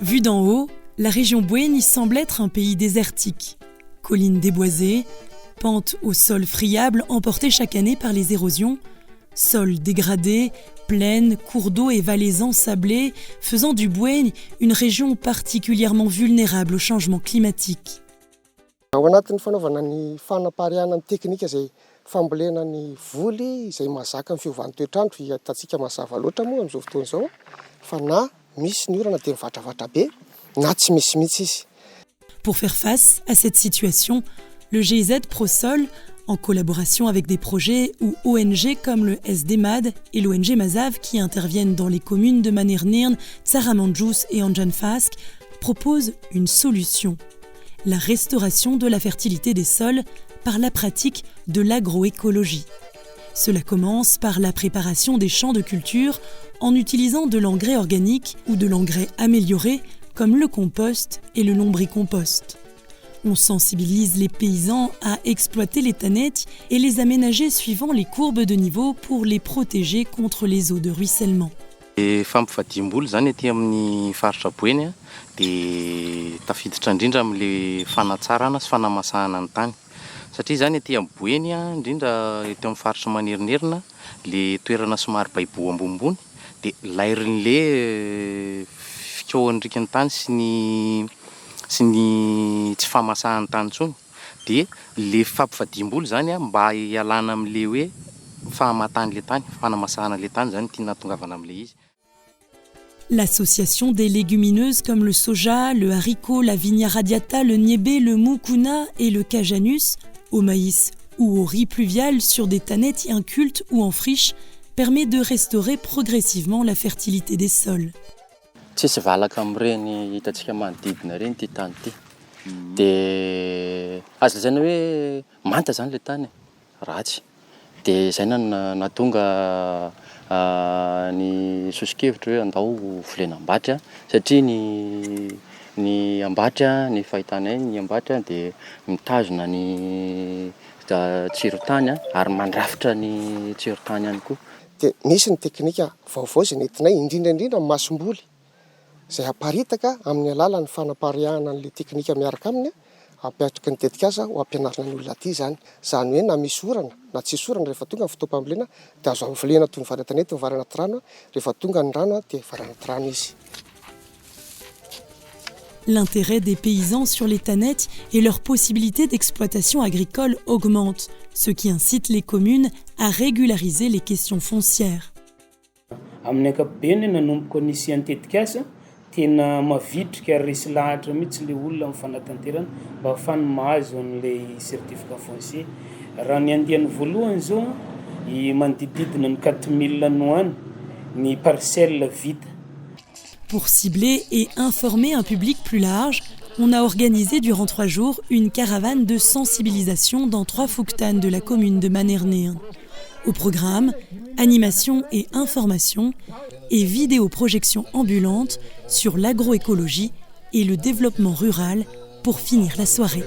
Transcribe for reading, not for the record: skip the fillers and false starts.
Vue d'en haut, la région Bouéni semble être un pays désertique. Collines déboisées, pentes au sol friable emportées chaque année par les érosions, sols dégradés, plaines, cours d'eau et vallées ensablées, faisant du Bouéni une région particulièrement vulnérable au changement climatique. Ao anatin'ny fanaovana ny fanapariana ny teknika izay fambolena ny voly izay mahazaka ny fiovan'ny toetrandro hitantsika mazava loatra moa amin'izao fotoana izao fa na misy ny orana dia mivantravatra be na tsy misy mihitsy izy. Pour faire face à cette situation, le GIZ Prosol, en collaboration avec des projets ou ONG comme le SDMAD et l'ONG Mazav qui interviennent dans les communes de Manirnirn, Tsaramandjous et Anjanfask, propose une solution. La restauration de la fertilité des sols par la pratique de l'agroécologie. Cela commence par la préparation des champs de culture en utilisant de l'engrais organique ou de l'engrais amélioré comme le compost et le lombricompost. On sensibilise les paysans à exploiter les tannettes et les aménager suivant les courbes de niveau pour les protéger contre les eaux de ruissellement. Fampifadiam-boly zany aty amin'ny faritra Bouéni dia tafiditra indrindra amin'ilay fanatsarana sy fanamasahana ny tany. Satria zany aty amin'ny Bouéni indrindra eto amin'ny faritra Manirnirna, le toerana somary baibo ambonimbony dia lairin'le fikoan'ndrika ny tany sy ny tsy famasahan'ny tany intsony. Dia le fampifadiam-boly zany mba hialana amin'le hoe fahamatan'le tany, fanamasahana le tany zany tiana tongavana amin'le izy. L'association des légumineuses comme le soja, le haricot, la vigna radiata, le niébé, le moukouna et le cajanus, au maïs ou au riz pluvial sur des tannettes incultes ou en friche, permet de restaurer progressivement la fertilité des sols. Tsisy valaka amin'ireny hitantsika manodidina ireny ty tany ty. Dia azo lazaina hoe manta zany le tany, ratsy. Dia izay nahatonga ny sosokevitra hoe andao volenam-batra satria ny ambatra ny fahitanay ny ambatra dia mitazona ny tsirotany ary mandrafitra ny tsirotany ihany koa. Dia misy ny teknika vaovao izay nentinay indrindra masom-boly izay aparitaka amin'ny alalan'ny fanapariahana an'ilay teknika miaraka aminy apetraka ny tetikasa ho ampianarina ny olona aty zany. Zany hoe na misy orana na tsisy orana rehefa tonga ny fotoam-pambolena dia azo ambolena toy ny varan-tanety ny varana anaty rano, rehefa tonga ny rano dia varana anaty rano izy. L'intérêt des paysans sur les tannettes et leurs possibilités d'exploitation agricole augmentent, ce qui incite les communes à régulariser les questions foncières. Amin'ny ankapobeny nanomboka nisy antetikasa tena mavitrika resy lahatra mihitsy le olona amin'ny fanatanterana mba ahafahany mahazo an'ilay certificat foncier. Raha ny andiany voalohany zao manodididina ny 4000 noany ny parcelle vita. Pour cibler et informer un public plus large, on a organisé durant 3 jours une caravane de sensibilisation dans 3 fouktanes de la commune de Manirnirn. Au programme, animation et information et vidéoprojection ambulante sur l'agroécologie et le développement rural pour finir la soirée.